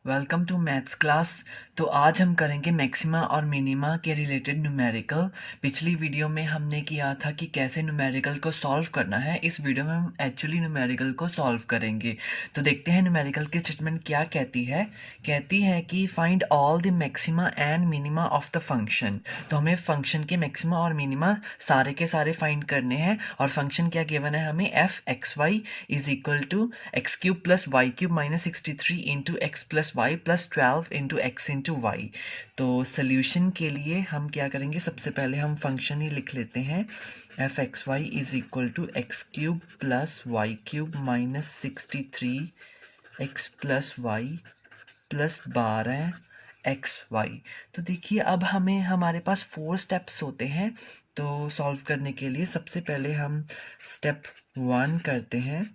Welcome to maths class. तो आज हम करेंगे मैक्सिमा और मिनिमा के रिलेटेड न्यूमेरिकल। पिछली वीडियो में हमने किया था कि कैसे न्यूमेरिकल को सॉल्व करना है। इस वीडियो में हम एक्चुअली न्यूमेरिकल को सॉल्व करेंगे। तो देखते हैं न्यूमेरिकल की स्टेटमेंट क्या कहती है। कहती है कि find all the maxima and minima of the function. तो हमें फंक्शन के मैक्सिमा और मिनिमा सारे के सारे फाइंड करने हैं। और फंक्शन क्या गिवन है हमें, f x y is equal to x cube plus y cube minus 63 into x plus y plus 12 into x into y. तो सोल्यूशन के लिए हम क्या करेंगे, सबसे पहले हम फंक्शन ही लिख लेते हैं। F x y is equal to x cube plus y cube minus 63 x plus y plus 12 x y. तो देखिए अब हमें हमारे पास 4 स्टेप्स होते हैं। तो सॉल्व करने के लिए सबसे पहले हम स्टेप 1 करते हैं।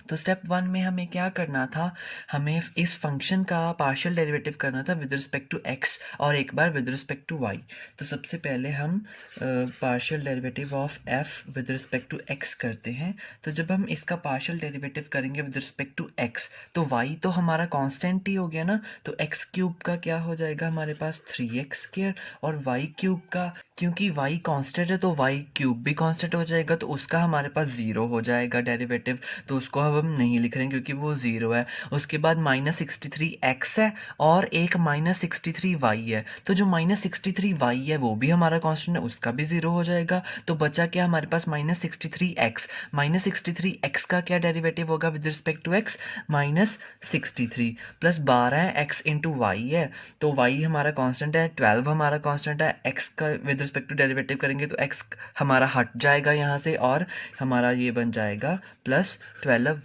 तो स्टेप 1 में हमें क्या करना था, हमें इस फंक्शन का पार्शियल डेरिवेटिव करना था विद रिस्पेक्ट टू एक्स और एक बार विद रिस्पेक्ट टू वाई। तो सबसे पहले हम partial derivative of f with respect to x करते हैं। तो जब हम इसका पार्शियल डेरिवेटिव करेंगे विद रिस्पेक्ट टू एक्स, तो वाई तो हमारा कांस्टेंट ही हो गया ना। तो एक्स क्यूब का क्या हो जाएगा हमारे पास 3x² और वाई क्यूब का, क्योंकि y कांस्टेंट है तो y क्यूब भी कांस्टेंट हो जाएगा, तो उसका हमारे पास 0 हो जाएगा डेरिवेटिव। तो उसको अब हम नहीं लिख रहे हैं क्योंकि वो 0 है। उसके बाद माइनस 63x है और एक माइनस 63y है। तो जो माइनस 63y है वो भी हमारा कांस्टेंट है, उसका भी 0 हो जाएगा। तो बचा क्या हमारे पास, माइनस 63x। माइनस 63x का क्या डेरिवेटिव होगा with respect to x, minus 63 plus 12x into y है। तो y हमारा कांस्टेंट है, 12 हमारा कांस्टेंट है। x का विद रिस्पेक्ट टू डेरिवेटिव करेंगे तो x हमारा हट जाएगा यहाँ से और हमारा ये बन जाएगा प्लस 12y।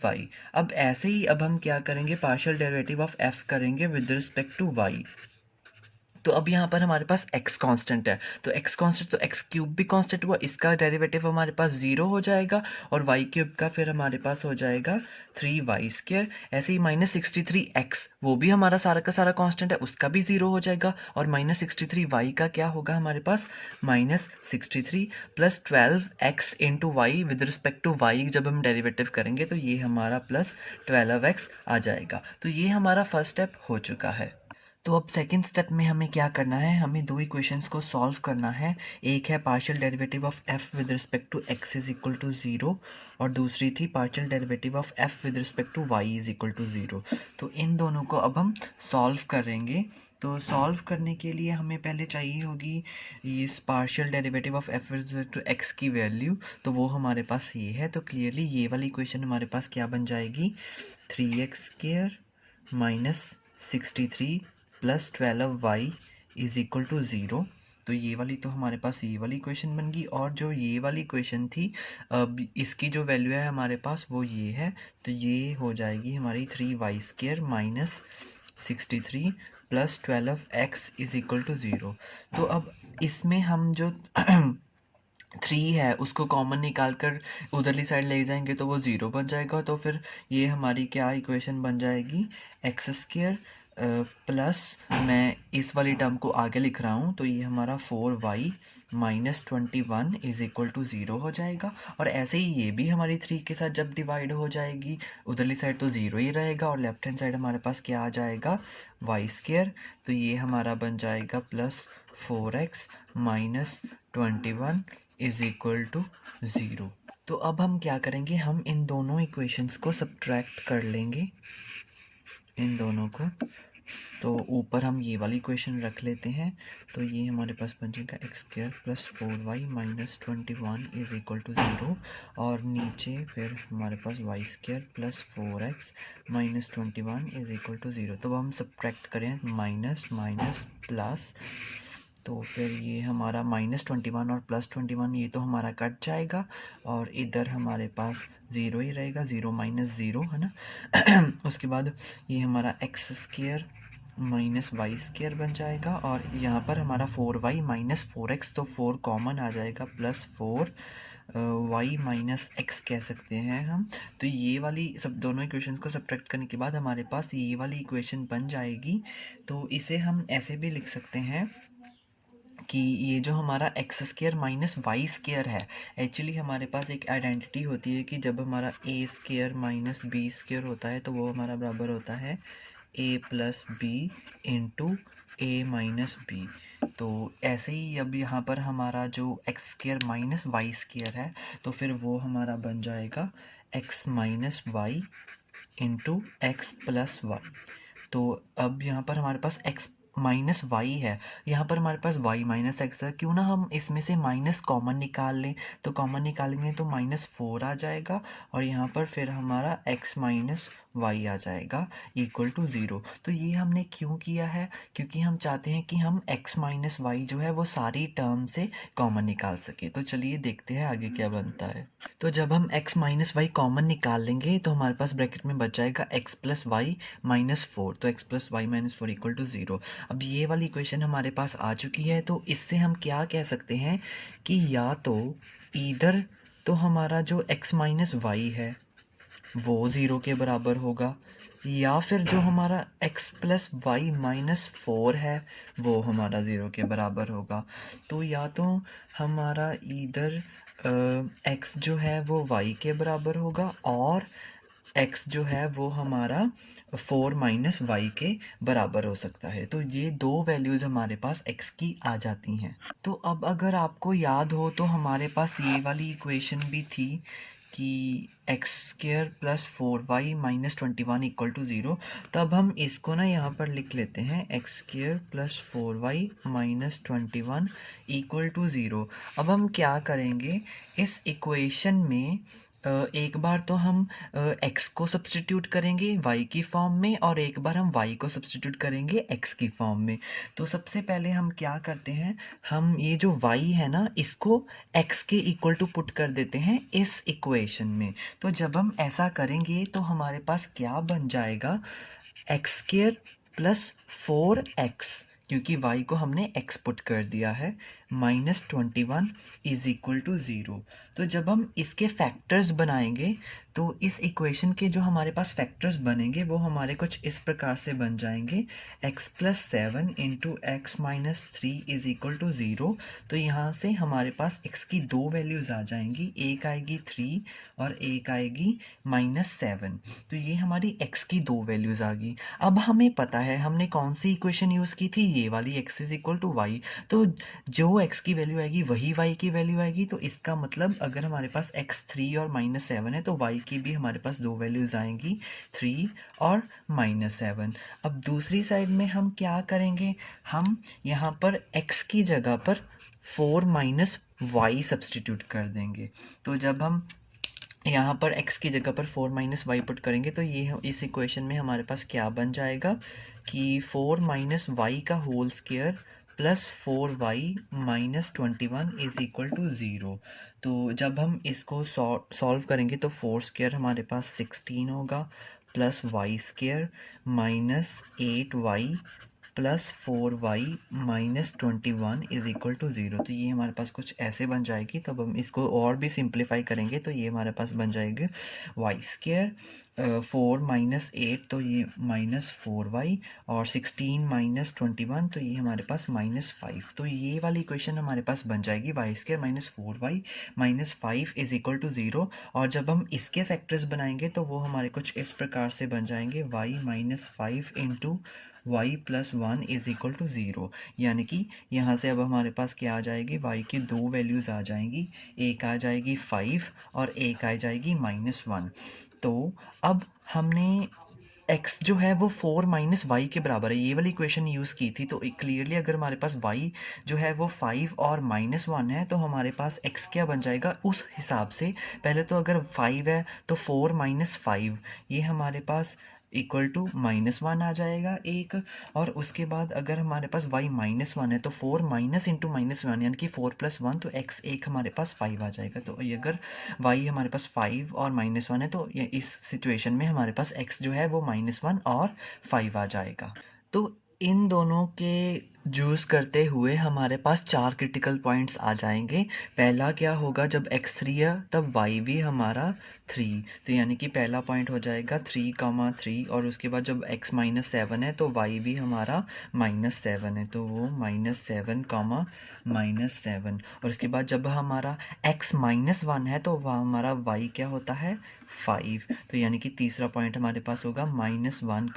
अब ऐसे ही अब हम क्या करेंगे, पार्शियल डेरिवेटिव ऑफ f करेंगे विद रिस्पेक्ट टू y। तो अब यहाँ पर हमारे पास x कांस्टेंट है, तो x कांस्टेंट तो x क्यूब भी कांस्टेंट हुआ, इसका डेरिवेटिव हमारे पास 0 हो जाएगा और y क्यूब का फिर हमारे पास हो जाएगा 3y²। ऐसे ही माइनस 63x वो भी हमारा सारा का सारा कांस्टेंट है, उसका भी 0 हो जाएगा। और माइनस 63y का क्या होगा हमारे पास, minus 63 plus 12x into y with respect to y जब हम डेरिवेटिव करेंगे तो ये हमारा प्लस 12x आ जाएगा। तो ये हमारा फर्स्ट स्टेप हो चुका है। तो अब सेकंड स्टेप में हमें क्या करना है, हमें दो इक्वेशंस को सॉल्व करना है। एक है partial derivative of f with respect to x is equal to 0 और दूसरी थी partial derivative of f with respect to y is equal to 0। तो इन दोनों को अब हम सॉल्व करेंगे। तो सॉल्व करने के लिए हमें पहले चाहिए होगी इस partial derivative of f with respect to x की वैल्यू। तो वो हमारे पास ये है। तो क्लियरली ये वाली इक्वेशन हमारे पास क्या बन जाएगी, 3x² minus 63 plus 12y is equal to 0। तो ये वाली तो हमारे पास ये वाली इक्वेशन बन गई। और जो ये वाली इक्वेशन थी, अब इसकी जो वैल्यू है हमारे पास वो ये है। तो ये हो जाएगी हमारी 3y² minus 63 plus 12x is equal to 0। तो अब इसमें हम जो 3 है उसको कॉमन निकाल कर उधरली साइड ले जाएंगे तो वो 0 बन जाएगा। तो फिर ये हमारी क्या इक्वेशन बन जाएगी, x² प्लस, मैं इस वाली टर्म को आगे लिख रहा हूँ तो ये हमारा 4y minus 21 is equal to 0 हो जाएगा। और ऐसे ही ये भी हमारी 3 के साथ जब डिवाइड हो जाएगी उधरली साइड तो 0 ही रहेगा और लेफ्ट हैंड साइड हमारे पास क्या आ जाएगा, y²। तो ये हमारा बन जाएगा plus 4x minus 21 is equal to 0। तो अब हम क्या करेंगे, हम इन दोनों इक्वेशंस को सब्ट्रैक्ट कर लेंगे, इन दोनों को। तो ऊपर हम ये वाली इक्वेशन रख लेते हैं। तो ये हमारे पास बन जाएगा x² plus 4y minus 21 is equal to 0 और नीचे फिर हमारे पास y² plus 4x minus 21 is equal to 0। तो हम सब्ट्रैक्ट करें माइनस माइनस प्लस, तो फिर ये हमारा माइनस 21 और प्लस 21 ये तो हमारा कट जाएगा और इधर हमारे पास 0 ही रहेगा, 0 माइनस 0 है ना। उसके बाद ये हमारा x² माइनस y² बन जाएगा और यहाँ पर हमारा 4y माइनस 4x, तो 4 कॉमन आ जाएगा प्लस 4 y माइनस x कह सकते हैं हम। तो ये वाली सब दोनों इक्वेशन को सब्ट्रैक्ट करने के बाद हमारे पास ये वाली इक्वेशन बन जाएगी। तो इसे हम ऐसे भी लिख सकते हैं कि ये जो हमारा x² माइनस y² है, एक्चुअली हमारे पास एक आइडेंटिटी होती है कि जब हमारा a² माइनस b² होता है तो वो हमारा बराबर होता है A plus B into A minus B. तो ऐसे ही अब यहाँ पर हमारा जो x square minus y square है, तो फिर वो हमारा बन जाएगा x minus y into x plus y. तो अब यहाँ पर हमारे पास x माइनस वाई है, यहाँ पर हमारे पास y माइनस एक्स है। क्यों ना हम इसमें से माइनस कॉमन निकाल लें, तो कॉमन निकालेंगे तो -4 आ जाएगा और यहाँ पर फिर हमारा x माइनस वाई आ जाएगा इक्वल टू 0। तो ये हमने क्यों किया है, क्योंकि हम चाहते हैं कि हम x माइनस वाई जो है वो सारी टर्म से कॉमन निकाल सके। तो चलिए देखते हैं आगे क्या बनता है। तो जब हम x माइनस वाई कॉमन निकाल लेंगे तो हमारे पास ब्रैकेट में बच जाएगा x प्लस वाई माइनस 4। तो x plus y minus 4 equal to 0। अब ये वाली इक्वेशन हमारे पास आ चुकी है, तो इससे हम क्या कह सकते हैं कि या तो इधर तो हमारा जो x माइनस वाई है वो 0 के बराबर होगा, या फिर जो हमारा x प्लस वाई माइनस 4 है वो हमारा 0 के बराबर होगा। तो या तो हमारा इधर x जो है वो y के बराबर होगा और x जो है वो हमारा 4 माइनस वाई के बराबर हो सकता है। तो ये दो वैल्यूज़ हमारे पास x की आ जाती हैं। तो अब अगर आपको याद हो तो हमारे पास ये वाली इक्वेशन भी थी कि x square plus 4y minus 21 equal to 0। तब हम इसको ना यहाँ पर लिख लेते हैं x square plus 4y minus 21 equal to 0। अब हम क्या करेंगे, इस इक्वेशन में एक बार तो हम x को सब्सटीट्यूट करेंगे y की फॉर्म में और एक बार हम y को सब्सटीट्यूट करेंगे x की फॉर्म में। तो सबसे पहले हम क्या करते हैं, हम ये जो y है ना इसको x के इक्वल टू पुट कर देते हैं इस इक्वेशन में। तो जब हम ऐसा करेंगे तो हमारे पास क्या बन जाएगा, एक्स स्क्र प्लस 4x, क्योंकि y को हमने x पुट कर दिया है, माइनस 21 इज इक्वल टू 0। तो जब हम इसके फैक्टर्स बनाएंगे तो इस इक्वेशन के जो हमारे पास फैक्टर्स बनेंगे वो हमारे कुछ इस प्रकार से बन जाएंगे, x plus 7 into x minus 3 is equal to 0। तो यहाँ से हमारे पास x की दो वैल्यूज़ आ जाएंगी, एक आएगी 3 और एक आएगी -7। तो ये हमारी x की दो वैल्यूज़ आ गई। अब हमें पता है हमने कौन सी इक्वेशन यूज़ की थी, ये वाली x is equal to y. तो जो x की वैल्यू आएगी वही y की वैल्यू आएगी। तो इसका मतलब अगर हमारे पास x 3 और -7 है तो y की भी हमारे पास दो वैल्यूज़ आएंगी, 3 और -7। अब दूसरी साइड में हम क्या करेंगे, हम यहाँ पर x की जगह पर 4 माइनस वाई सब्सटीट्यूट कर देंगे। तो जब हम यहाँ पर x की जगह पर 4 माइनस वाई पुट करेंगे तो ये इस इक्वेशन में हमारे पास क्या बन जाएगा कि 4 माइनस वाई का whole square plus 4y minus 21 is equal to 0। तो जब हम इसको सॉल्व करेंगे तो 4 स्क्वायर हमारे पास 16 होगा, plus y square minus 8y plus 4y minus 21 is equal to 0। तो ये हमारे पास कुछ ऐसे बन जाएगी। तब हम इसको और भी सिंप्लीफाई करेंगे तो ये हमारे पास बन जाएगा वाई स्क्वायर 4 माइनस 8 तो ये -4y और 16 माइनस 21 तो ये हमारे पास -5। तो ये वाली इक्वेशन हमारे पास बन जाएगी y square -4y -5 is equal to 0। और जब हम इसके फैक्टर्स बनाएंगे तो वो हमारे कुछ इस प्रकार से बन जाएंगे, y -5 into y plus 1 is equal to 0। यानी कि यहाँ से अब हमारे पास क्या आ जाएगी, y की दो वैल्यूज़ आ जाएंगी, एक आ जाएगी 5 और एक आ जाएगी -1। तो अब हमने x जो है वो 4 माइनस वाई के बराबर है, ये वाली इक्वेशन यूज़ की थी। तो क्लियरली अगर हमारे पास y जो है वो 5 और -1 है तो हमारे पास x क्या बन जाएगा उस हिसाब से। पहले तो अगर 5 है तो 4 माइनस 5 ये हमारे पास इक्वल टू -1 आ जाएगा एक। और उसके बाद अगर हमारे पास y -1 है तो 4 माइनस इंटू -1 यानी कि 4 + 1 तो x एक हमारे पास 5 आ जाएगा। तो ये अगर y हमारे पास 5 और -1 है तो ये इस सिचुएशन में हमारे पास x जो है वो -1 और 5 आ जाएगा। तो इन दोनों के चूज़ करते हुए हमारे पास 4 क्रिटिकल पॉइंट्स आ जाएंगे। पहला क्या होगा, जब x3 है तब y भी हमारा 3, तो यानी कि पहला पॉइंट हो जाएगा 3, 3, और उसके बाद जब x -7 है तो y भी हमारा -7 है, तो वो -7, -7। और उसके बाद जब हमारा x -1 है तो वह हमारा y क्या होता है 5, तो यानी कि तीसरा पॉइंट हमारे पास होगा -1,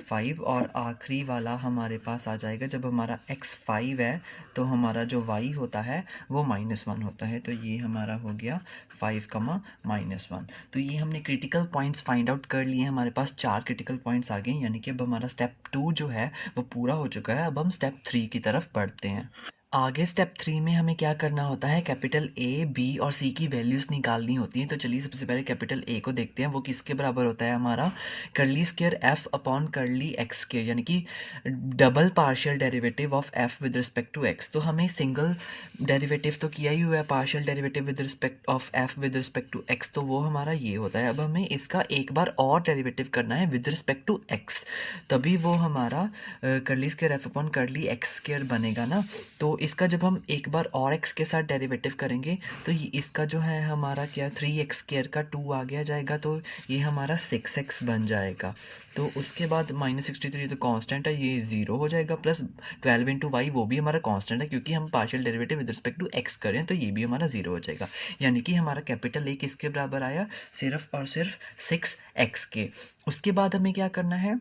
5। और आखिरी वाला हमारे पास आ जाएगा जब हमारा x 5 है तो हमारा जो y होता है वो -1 होता है, तो ये हमारा हो गया 5, -1। तो ये हमने क्रिटिकल पॉइंट्स फाइंड आउट कर लिए। हमारे पास 4 क्रिटिकल पॉइंट्स आ गए, यानी कि अब हमारा स्टेप 2 जो है वो पूरा हो चुका है। अब हम स्टेप 3 की तरफ बढ़ते हैं। आगे स्टेप 3 में हमें क्या करना होता है, कैपिटल ए, बी और सी की वैल्यूज़ निकालनी होती हैं। तो चलिए सबसे पहले कैपिटल ए को देखते हैं, वो किसके बराबर होता है हमारा curly square f upon curly x square, यानी कि double partial derivative of f with respect to x. तो हमें सिंगल डेरिवेटिव तो किया ही हुआ है, partial derivative with respect of f with respect to x, तो वो हमारा ये होता है। अब हमें इसका एक बार और डेरिवेटिव करना है विद रिस्पेक्ट टू एक्स, तभी वो हमारा curly square f upon curly x square बनेगा ना। तो इसका जब हम एक बार और x के साथ डेरिवेटिव करेंगे तो इसका जो है हमारा क्या 3x² का 2 आ गया जाएगा, तो ये हमारा 6x बन जाएगा। तो उसके बाद -63 तो कांस्टेंट है, ये 0 हो जाएगा, प्लस 12 इंटू वाई वो भी हमारा कांस्टेंट है, क्योंकि हम partial derivative with respect to x करें तो ये भी हमारा 0 हो जाएगा। यानी कि हमारा कैपिटल ए किसके बराबर आया, सिर्फ और सिर्फ 6x के। उसके बाद हमें क्या करना है,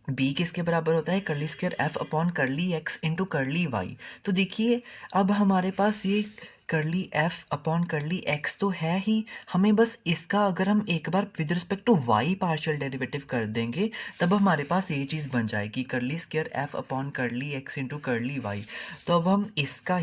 बी किसके बराबर होता है, curly square f upon curly x into curly y. तो देखिए अब हमारे पास ये curly f upon curly x तो है ही, हमें बस इसका अगर हम एक बार with respect to y partial derivative कर देंगे तब हमारे पास ये चीज़ बन जाएगी, curly square f upon curly x into curly y. तो अब हम इसका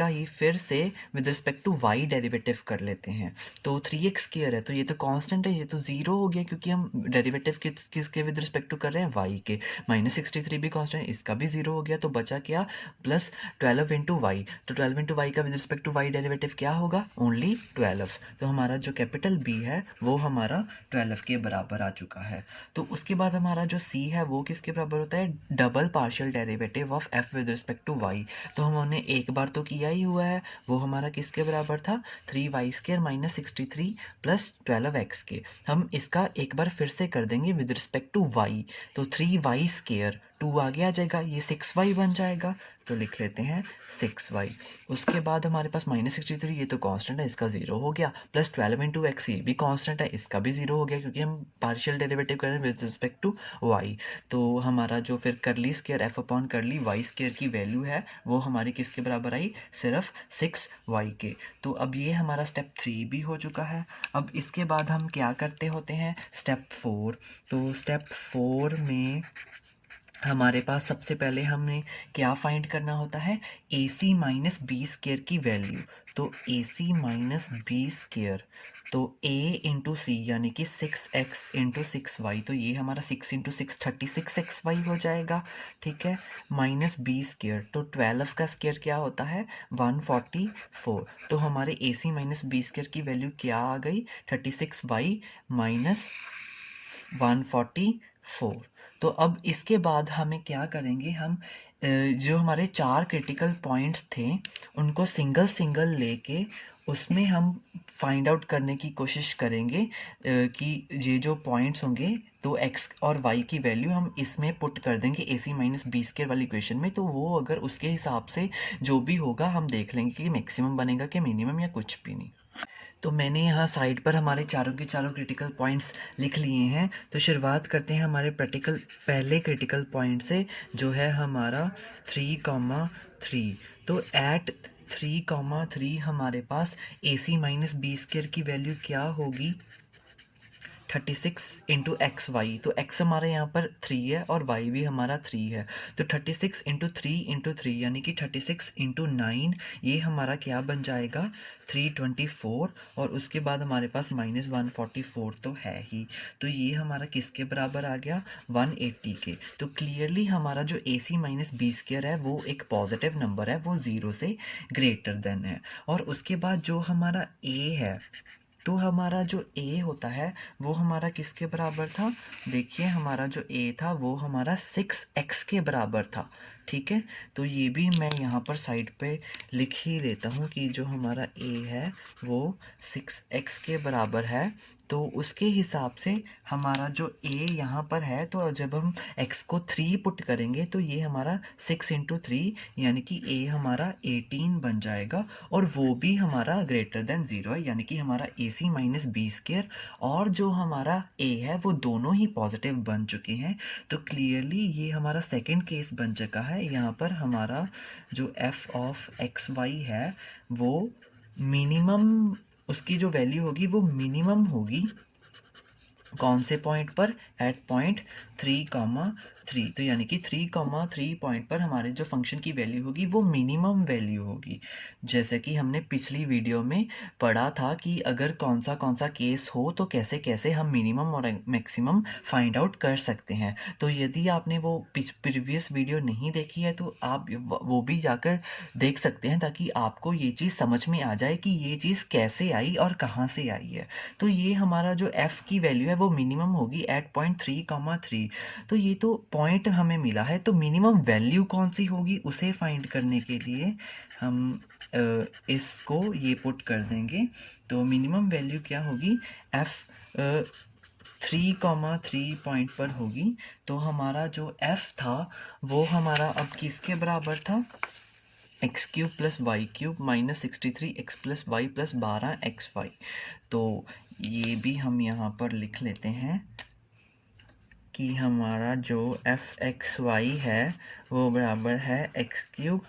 ही फिर से with respect to y derivative कर लेते हैं। तो 3x स्क्वायर है तो ये तो कांस्टेंट है, ये तो 0 हो गया, क्योंकि हम डेरिवेटिव किसके विद रिस्पेक्ट टू कर रहे हैं, y के। -63 भी कांस्टेंट है, इसका भी 0 हो गया, तो बचा क्या, प्लस 12 इंटू वाई। तो 12 इंटू वाई का with respect to y derivative क्या होगा, ओनली 12। तो हमारा जो कैपिटल बी है वो हमारा 12 के बराबर आ चुका है। तो उसके बाद हमारा जो सी है वो किसके बराबर होता है, double partial derivative of f with respect to y. तो हमने एक बार तो किया ही हुआ है, वो हमारा किसके बराबर था, 3y² -63 प्लस 12x के। हम इसका एक बार फिर से कर देंगे विद रिस्पेक्ट टू y, तो 3y², 2 आगे आ जाएगा, ये 6y बन जाएगा, तो लिख लेते हैं 6y। उसके बाद हमारे पास -63 ये तो कांस्टेंट है, इसका 0 हो गया, प्लस 12 इंटू एक्स ये भी कांस्टेंट है, इसका भी 0 हो गया, क्योंकि हम पार्शियल डेरिवेटिव कर रहे हैं विद रिस्पेक्ट टू y। तो हमारा जो फिर curly square f upon curly y square की वैल्यू है वो हमारी किसके बराबर आई, सिर्फ 6y के। तो अब ये हमारा स्टेप 3 भी हो चुका है। अब इसके बाद हम क्या करते होते हैं, स्टेप 4। तो स्टेप 4 में हमारे पास सबसे पहले हमें क्या फाइंड करना होता है, AC माइनस बी स्क्वायर की वैल्यू। तो AC माइनस बी स्क्वायर, तो A इंटू सी यानी कि 6x इंटू 6y, तो ये हमारा 6 इंटू 6 36xy हो जाएगा, ठीक है। माइनस बी स्क्वायर, तो 12 का स्क्वायर क्या होता है, 144। तो हमारे AC माइनस बी स्क्वायर की वैल्यू क्या आ गई, 36y माइनस 144। तो अब इसके बाद हमें क्या करेंगे, हम जो हमारे 4 क्रिटिकल पॉइंट्स थे उनको सिंगल सिंगल लेके उसमें हम फाइंड आउट करने की कोशिश करेंगे कि ये जो पॉइंट्स होंगे तो x और y की वैल्यू हम इसमें पुट कर देंगे AC माइनस बी स्क्वायर वाली इक्वेशन में। तो वो अगर उसके हिसाब से जो भी होगा हम देख लेंगे कि मैक्सिमम बनेगा कि मिनिमम या कुछ भी नहीं। तो मैंने यहाँ साइड पर हमारे चारों के चारों क्रिटिकल पॉइंट्स लिख लिए हैं। तो शुरुआत करते हैं हमारे पहले क्रिटिकल पॉइंट से, जो है हमारा 3,3। तो एट 3,3 हमारे पास AC माइनस बी स्क्वायर की वैल्यू क्या होगी, 36 इंटू एक्स वाई। तो x हमारे यहाँ पर 3 है और y भी हमारा 3 है, तो 36 इंटू 3 यानी कि 36 इंटू 9, ये हमारा क्या बन जाएगा, 324। और उसके बाद हमारे पास -144 तो है ही, तो ये हमारा किसके बराबर आ गया, 180 के। तो क्लियरली हमारा जो AC माइनस बी स्क्वायर है वो एक पॉजिटिव नंबर है, वो 0 से ग्रेटर देन है। और उसके बाद जो हमारा A है, तो हमारा जो a होता है वो हमारा किसके बराबर था? देखिए हमारा जो a था वो हमारा 6x के बराबर था। ठीक है, तो ये भी मैं यहाँ पर साइड पे लिख ही देता हूँ कि जो हमारा a है वो 6x के बराबर है। तो उसके हिसाब से हमारा जो a यहाँ पर है, तो जब हम x को 3 पुट करेंगे तो ये हमारा 6 इंटू 3 यानी कि a हमारा 18 बन जाएगा, और वो भी हमारा ग्रेटर देन 0 है, यानी कि हमारा ac माइनस बी स्क्र और जो हमारा a है वो दोनों ही पॉजिटिव बन चुके हैं। तो क्लियरली ये हमारा सेकंड केस बन चुका है। यहाँ पर हमारा जो f ऑफ एक्स वाई है वो मिनिमम, उसकी जो वैल्यू होगी वो मिनिमम होगी कौन से पॉइंट पर? At point 3,3। तो यानी कि 3,3 पॉइंट पर हमारे जो फंक्शन की वैल्यू होगी वो मिनिमम वैल्यू होगी। जैसे कि हमने पिछली वीडियो में पढ़ा था कि अगर कौन सा केस हो तो कैसे कैसे हम मिनिमम और मैक्सिमम फाइंड आउट कर सकते हैं। तो यदि आपने वो प्रीवियस वीडियो नहीं देखी है तो आप वो भी जाकर देख सकते हैं, ताकि आपको ये चीज़ समझ में आ जाए कि ये चीज़ कैसे आई और कहाँ से आई है। तो ये हमारा जो f की वैल्यू है वो मिनिमम होगी एट पॉइंट 3,3। तो ये तो पॉइंट हमें मिला है, तो मिनिमम वैल्यू कौन सी होगी उसे फाइंड करने के लिए हम इसको ये पुट कर देंगे। तो मिनिमम वैल्यू क्या होगी? f 3,3 पॉइंट पर होगी। तो हमारा जो f था वो हमारा अब किसके बराबर था? X cube plus y cube minus 63 x plus y plus 12 x y. तो ये भी हम यहाँ पर लिख लेते हैं कि हमारा जो एफ एक्स वाई है वो बराबर है x cube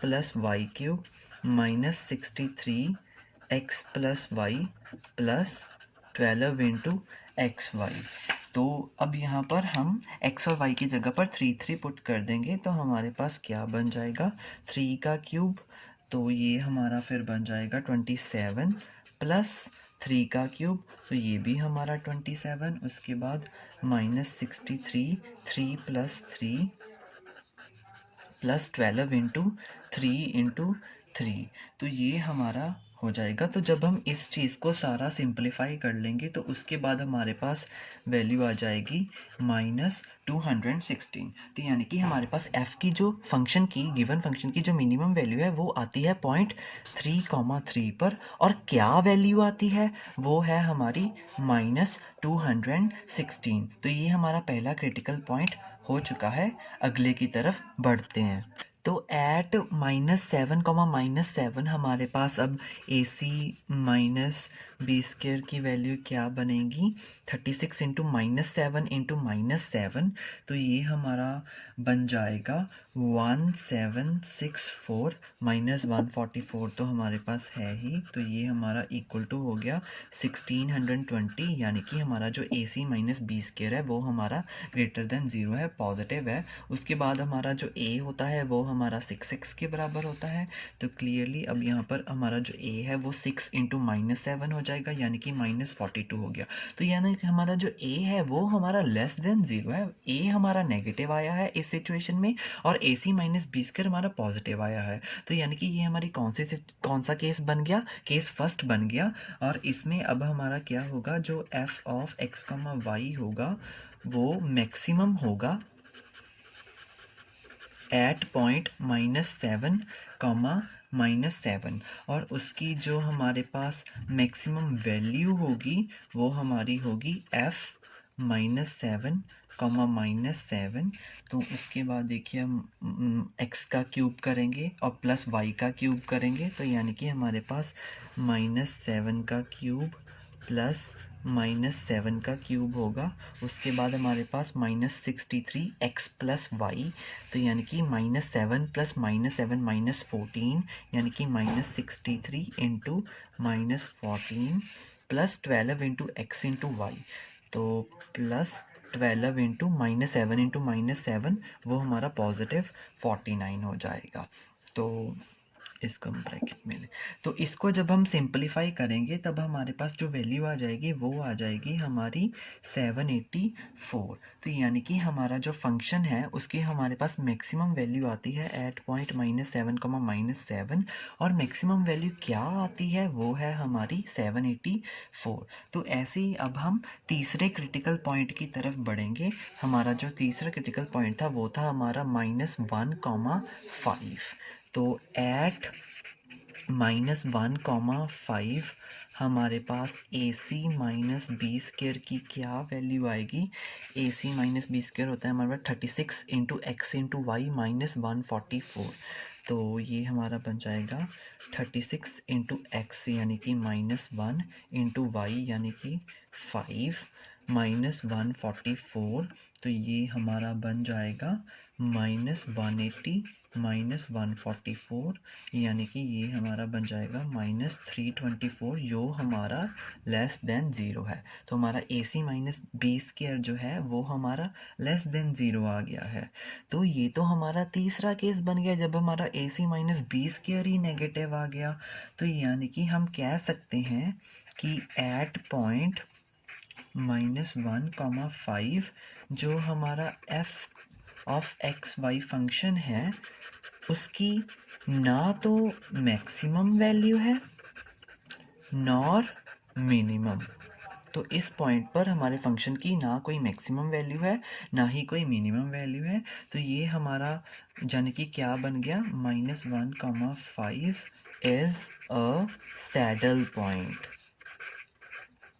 plus y cube minus 63 x plus y plus 12 into x y. तो अब यहाँ पर हम x और y की जगह पर 3 पुट कर देंगे, तो हमारे पास क्या बन जाएगा? 3 का क्यूब, तो ये हमारा फिर बन जाएगा 27 प्लस 3 का क्यूब, तो ये भी हमारा 27। उसके बाद माइनस 63 3 प्लस 3 प्लस 12 इंटू 3, तो ये हमारा हो जाएगा। तो जब हम इस चीज़ को सारा सिंप्लीफाई कर लेंगे तो उसके बाद हमारे पास वैल्यू आ जाएगी माइनस 216। तो यानी कि हमारे पास f की जो फंक्शन की गिवन फंक्शन की जो मिनिमम वैल्यू है वो आती है पॉइंट 3,3 पर, और क्या वैल्यू आती है? वो है हमारी माइनस 216। तो ये हमारा पहला क्रिटिकल पॉइंट हो चुका है। अगले की तरफ बढ़ते हैं। तो एट -7 हमारे पास अब AC माइनस बी स्क्र की वैल्यू क्या बनेगी? 36 इंटू -7 इंटू -7, तो ये हमारा बन जाएगा 1764 माइनस 144, तो हमारे पास है ही, तो ये हमारा इक्वल टू हो गया 1620। यानी कि हमारा जो AC माइनस बी स्क्र है वो हमारा ग्रेटर देन 0 है, पॉजिटिव है। उसके बाद हमारा जो a होता है वो हमारा 6x के बराबर होता है। तो क्लियरली अब यहाँ पर हमारा जो a है वो 6 इंटू -7 हो जाएगा, यानी कि -42 हो गया। तो यानी कि हमारा जो a है वो हमारा लेस देन 0 है। a हमारा नेगेटिव आया है इस सिचुएशन में, और AC माइनस बी स्क्र हमारा पॉजिटिव आया है। तो यानी कि ये हमारी कौन सा केस बन गया? केस फर्स्ट बन गया। और इसमें अब हमारा क्या होगा? जो f ऑफ x, y होगा वो मैक्सिमम होगा एट पॉइंट -7 -7, और उसकी जो हमारे पास मैक्सिमम वैल्यू होगी वो हमारी होगी f -7 -7। तो उसके बाद देखिए हम x का क्यूब करेंगे और प्लस y का क्यूब करेंगे, तो यानी कि हमारे पास -7 का क्यूब प्लस -7 का क्यूब होगा। उसके बाद हमारे पास -63 एक्स प्लस वाई, तो यानी कि -7 प्लस -7 -14, यानी कि -63 into -14 plus 12 into x into y, तो प्लस 12 इंटू -7 इंटू -7, वो हमारा पॉजिटिव 49 हो जाएगा। तो इसको हम ब्रैकेट में लें। तो इसको जब हम सिंपलीफाई करेंगे तब हमारे पास जो वैल्यू आ जाएगी वो आ जाएगी हमारी 784। तो यानी कि हमारा जो फंक्शन है उसकी हमारे पास मैक्सिमम वैल्यू आती है एट पॉइंट -7, और मैक्सिमम वैल्यू क्या आती है वो है हमारी 784। तो ऐसे ही अब हम तीसरे क्रिटिकल पॉइंट की तरफ बढ़ेंगे। हमारा जो तीसरा क्रिटिकल पॉइंट था वो था हमारा -1,5। तो एट -1,5 हमारे पास AC -B² की क्या वैल्यू आएगी। AC -B² होता है हमारे पास 36 × x × y -144। तो ये हमारा बन जाएगा 36 × x यानी कि -1 × y यानी कि 5 -144। तो ये हमारा बन जाएगा -180 -144 यानी कि ये हमारा बन जाएगा -324, जो हमारा लेस देन 0 है। तो हमारा AC -B² जो है वो हमारा लेस देन 0 आ गया है। तो ये तो हमारा तीसरा केस बन गया जब हमारा AC -B² ही नेगेटिव आ गया। तो यानी कि हम कह सकते हैं कि एट पॉइंट -1,5 जो हमारा f ऑफ XY फंक्शन है उसकी ना तो मैक्सिमम वैल्यू है नॉर मिनिमम। तो इस पॉइंट पर हमारे फंक्शन की ना कोई मैक्सिमम वैल्यू है ना ही कोई मिनिमम वैल्यू है। तो ये हमारा यानी कि क्या बन गया, -1,5 इज़ अ सैडल पॉइंट।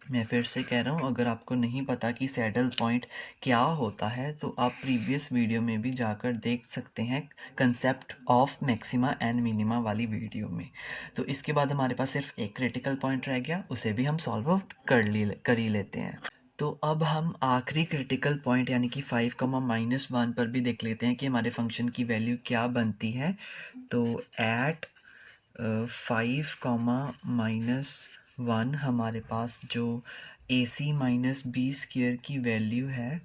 मैं फिर से कह रहा हूँ, अगर आपको नहीं पता कि सैडल पॉइंट क्या होता है तो आप प्रीवियस वीडियो में भी जाकर देख सकते हैं, concept of maxima and minima वाली वीडियो में। तो इसके बाद हमारे पास सिर्फ एक क्रिटिकल पॉइंट रह गया, उसे भी हम सॉल्व आउट कर ही लेते हैं। तो अब हम आखिरी क्रिटिकल पॉइंट यानी कि 5, -1 पर भी देख लेते हैं कि हमारे फंक्शन की वैल्यू क्या बनती है। तो एट 5, -1 हमारे पास जो AC -B² की वैल्यू है,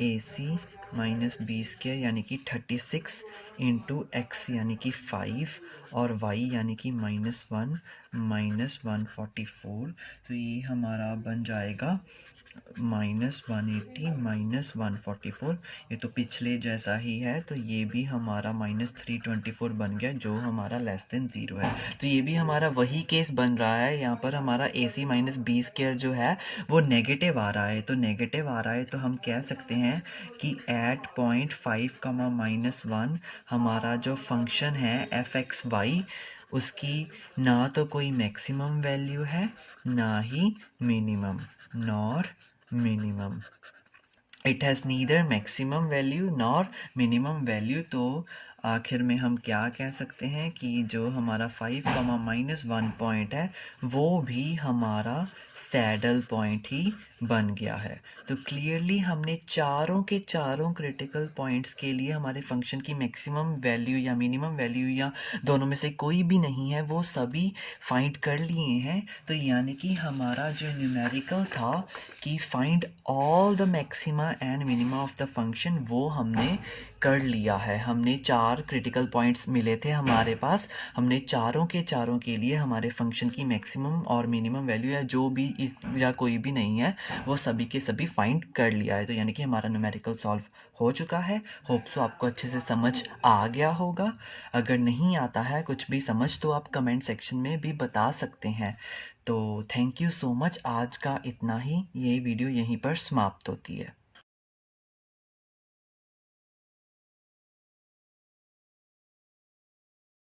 AC -B² यानी कि 36 × x यानी कि 5 और y यानी कि -1 -144। तो ये हमारा बन जाएगा -180 -144। ये तो पिछले जैसा ही है, तो ये भी हमारा -324 बन गया जो हमारा लेस देन 0 है। तो ये भी हमारा वही केस बन रहा है। यहाँ पर हमारा AC -B² जो है वो नेगेटिव आ रहा है। तो नेगेटिव आ रहा है तो हम कह सकते हैं कि एट पॉइंट 5, -1 हमारा जो फंक्शन है fxy उसकी ना तो कोई मैक्सिमम वैल्यू है ना ही minimum, nor minimum. It has neither maximum value nor minimum value. तो आखिर में हम क्या कह सकते हैं कि जो हमारा 5, -1 पॉइंट है वो भी हमारा सैडल पॉइंट ही बन गया है। तो क्लियरली हमने चारों के चारों क्रिटिकल पॉइंट्स के लिए हमारे फंक्शन की मैक्सिमम वैल्यू या मिनिमम वैल्यू या दोनों में से कोई भी नहीं है वो सभी फाइंड कर लिए हैं। तो यानी कि हमारा जो न्यूमेरिकल था कि find all the maxima and minima of the function, वो हमने कर लिया है। हमने 4 क्रिटिकल पॉइंट्स मिले थे हमारे पास, हमने चारों के चारों के लिए हमारे फंक्शन की मैक्सिमम और मिनिमम वैल्यू या जो भी या कोई भी नहीं है वो सभी के सभी फाइंड कर लिया है। तो यानी कि हमारा न्यूमेरिकल सॉल्व हो चुका है। होप सो आपको अच्छे से समझ आ गया होगा। अगर नहीं आता है कुछ भी समझ तो आप कमेंट सेक्शन में भी बता सकते हैं। तो थैंक यू सो मच। आज का इतना ही, ये वीडियो यहीं पर समाप्त होती है।